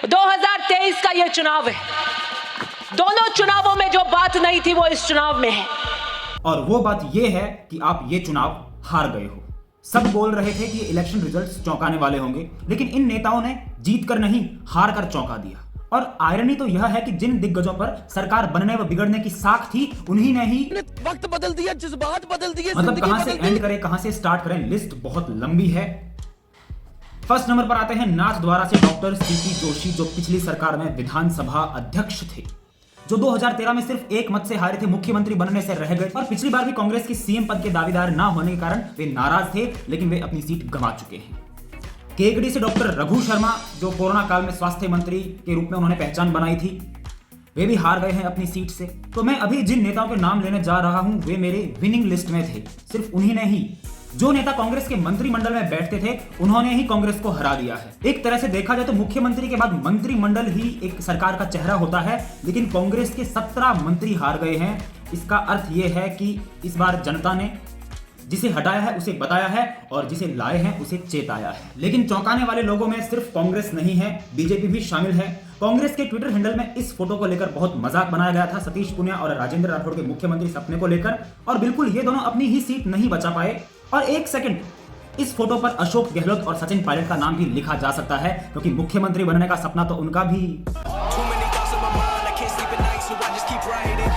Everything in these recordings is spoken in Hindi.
2023 का ये चुनाव है। दोनों चुनावों में जो बात नहीं थी वो इस चुनाव में है। और वो बात ये है कि आप ये चुनाव हार गए हो। सब बोल रहे थे कि इलेक्शन रिजल्ट्स चौंकाने वाले होंगे, लेकिन इन नेताओं ने जीत कर नहीं, हार कर चौंका दिया। और आयरनी तो यह है कि जिन दिग्गजों पर सरकार बनने व बिगड़ने की साख थी, उन्हीं ने ही वक्त बदल दिया, जज्बात बदल दिए, मतलब कहां से एंड करें, कहां से स्टार्ट करें, लिस्ट बहुत लंबी है। फर्स्ट नंबर पर आते हैं नाथ द्वारा से डॉक्टर सीपी जोशी, जो पिछली सरकार में विधानसभा अध्यक्ष थे, जो 2013 में सिर्फ एक मत से हारे थे, मुख्यमंत्री बनने से रह गए और पिछली बार भी कांग्रेस की सीएम पद के दावेदार ना होने के कारण वे नाराज थे, लेकिन वे अपनी सीट गंवा चुके हैं। केकड़ी से डॉक्टर रघु शर्मा, जो कोरोना काल में स्वास्थ्य मंत्री के रूप में उन्होंने पहचान बनाई थी, वे भी हार गए हैं अपनी सीट से। तो मैं अभी जिन नेताओं के नाम लेने जा रहा हूं वे मेरे विनिंग लिस्ट में थे। सिर्फ उन्हीं ने ही, जो नेता कांग्रेस के मंत्रिमंडल में बैठते थे, उन्होंने ही कांग्रेस को हरा दिया है। एक तरह से देखा जाए तो मुख्यमंत्री के बाद मंत्रिमंडल ही एक सरकार का चेहरा होता है, लेकिन कांग्रेस के 17 मंत्री हार गए हैं। इसका अर्थ यह है कि इस बार जनता ने जिसे हटाया है उसे बताया है और जिसे लाए हैं उसे चेताया है। लेकिन चौंकाने वाले लोगों में सिर्फ कांग्रेस नहीं है, बीजेपी भी शामिल है। कांग्रेस के ट्विटर हैंडल में इस फोटो को लेकर बहुत मजाक बनाया गया था, सतीश पुनिया और राजेंद्र राठौड़ के मुख्यमंत्री सपने को लेकर, और बिल्कुल ये दोनों अपनी ही सीट नहीं बचा पाए। और एक सेकंड, इस फोटो पर अशोक गहलोत और सचिन पायलट का नाम भी लिखा जा सकता है, क्योंकि मुख्यमंत्री बनने का सपना तो उनका भी।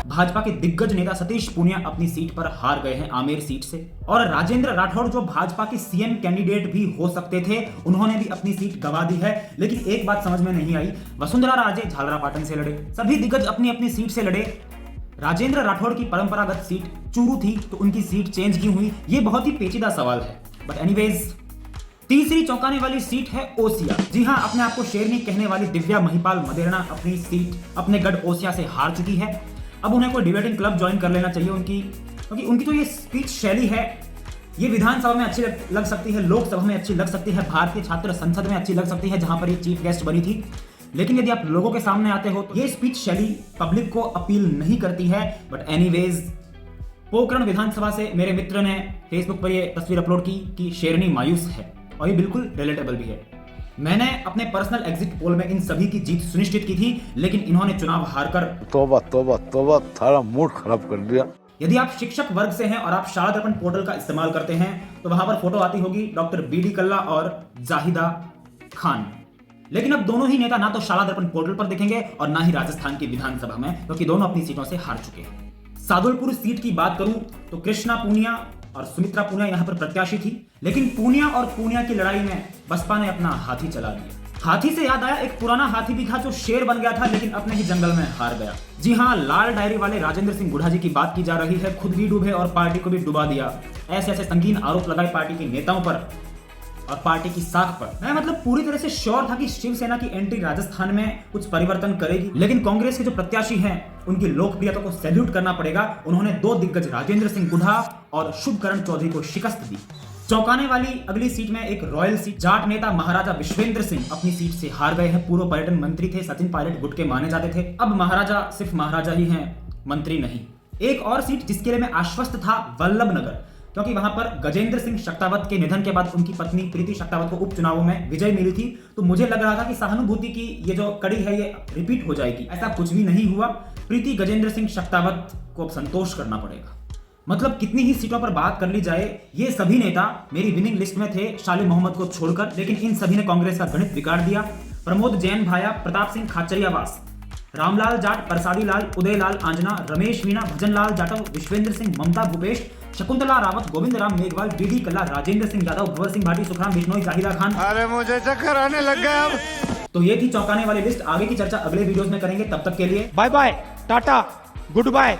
भाजपा के दिग्गज नेता सतीश पुनिया अपनी सीट पर हार गए हैं, आमेर सीट से। और राजेंद्र राठौड़, जो भाजपा के सीएम कैंडिडेट भी हो सकते थे, उन्होंने भी अपनी सीट गंवा दी है। लेकिन एक बात समझ में नहीं आई, वसुंधरा राजे झालरापाटन से लड़े, सभी दिग्गज अपनी अपनी सीट से लड़े। राजेंद्र राठौड़ की परंपरागत सीट चूरू थी, तो उनकी सीट चेंज क्यों हुई, ये बहुत ही पेचीदा सवाल है। बट एनीवेज, तीसरी चौंकाने वाली सीट है ओसिया। जी हां, अपने आप को शेरनी कहने वाली दिव्या महिपाल मदेरणा अपनी सीट अपने गढ़ ओसिया से हार चुकी है। अब उन्हें कोई डिबेटिंग क्लब ज्वाइन कर लेना चाहिए क्योंकि उनकी जो ये स्पीच शैली है, ये विधानसभा में अच्छी लग सकती है, लोकसभा में अच्छी लग सकती है, भारतीय छात्र संसद में अच्छी लग सकती है, जहां पर ये चीफ गेस्ट बनी थी। लेकिन यदि आप लोगों के सामने आते हो तो ये स्पीच शैली पब्लिक को अपील नहीं करती है। बट एनीवेज, पोखरण विधानसभा से मेरे मित्र ने फेसबुक पर ये तस्वीर अपलोड की कि शेरनी मायूस है, और ये बिल्कुल रिलेटेबल भी है। मैंने अपने पर्सनल एग्जिट पोल में इन सभी की जीत सुनिश्चित की थी, लेकिन इन्होंने चुनाव हारकर तौबा तौबा तौबा, थारा मूड खराब कर दिया। यदि आप शिक्षक वर्ग से हैं और आप शाला दर्पण पोर्टल का इस्तेमाल करते हैं, तो वहां पर फोटो आती होगी डॉक्टर बीडी कल्ला और जाहिदा खान। लेकिन अब दोनों ही नेता ना तो शाला दर्पण पोर्टल पर दिखेंगे और ना ही राजस्थान की विधानसभा में, क्योंकि दोनों अपनी सीटों से हार चुके हैं। सादुलपुर सीट की बात करूं तो कृष्णा पूनिया और सुमित्रा पूनिया यहां पर प्रत्याशी थी, लेकिन पूनिया और पूनिया की लड़ाई में बसपा ने अपना हाथी चला दिया। हाथी से याद आया, एक पुराना हाथी भी था जो शेर बन गया था, लेकिन अपने ही जंगल में हार गया। जी हां, लाल डायरी वाले राजेंद्र सिंह गुढ़ा जी की बात की जा रही है, खुद भी डूबे और पार्टी को भी डुबा दिया। ऐसे ऐसे संगीन आरोप लगाए पार्टी के नेताओं पर और पार्टी की साख पर। मैं मतलब पूरी तरह से श्योर था कि शिवसेना की एंट्री राजस्थान में कुछ परिवर्तन करेगी, लेकिन कांग्रेस के जो प्रत्याशी हैं उनकी लोकप्रियता को सैल्यूट करना पड़ेगा। उन्होंने दो दिग्गज राजेंद्र सिंह गुढ़ा और शुभकरण चौधरी को शिकस्त दी। चौंकाने वाली अगली सीट में एक रॉयल सीट, जाट नेता महाराजा विश्वेंद्र सिंह अपनी सीट से हार गए हैं। पूर्व पर्यटन मंत्री थे, सचिन पायलट गुट के माने जाते थे। अब महाराजा सिर्फ महाराजा ही हैं, मंत्री नहीं। एक और सीट जिसके लिए मैं आश्वस्त था, वल्लभ नगर, क्योंकि वहां पर गजेंद्र सिंह शक्तावत के निधन के बाद उनकी पत्नी प्रीति शक्तावत को उपचुनावों में विजय मिली थी, तो मुझे लग रहा था कि सहानुभूति की ये जो कड़ी है ये रिपीट हो जाएगी। ऐसा कुछ भी नहीं हुआ। प्रीति गजेंद्र सिंह शक्तावत को अब संतोष करना पड़ेगा। मतलब कितनी ही सीटों पर बात कर ली जाए, ये सभी नेता मेरी विनिंग लिस्ट में थे, शाली मोहम्मद को छोड़कर, लेकिन इन सभी ने कांग्रेस का गणित बिगाड़ दिया। प्रमोद जैन भाया, प्रताप सिंह खाचरियावास, रामलाल जाट, प्रसादी लाल, उदय लाल आंजना, रमेश मीणा, भजन लाल जाटव, विश्वेंद्र सिंह, ममता भूपेश, शकुंतला रावत, गोविंद राम मेघवाल, बीडी कल्ला, राजेंद्र सिंह यादव, भंवर सिंह भाटी, सुखराम बिश्नोई, जाहिदा खान। अरे मुझे चक्कर आने लग गया अब। तो ये थी चौंकाने वाली लिस्ट। आगे की चर्चा अगले वीडियोस में करेंगे, तब तक के लिए bye bye, tata, good bye.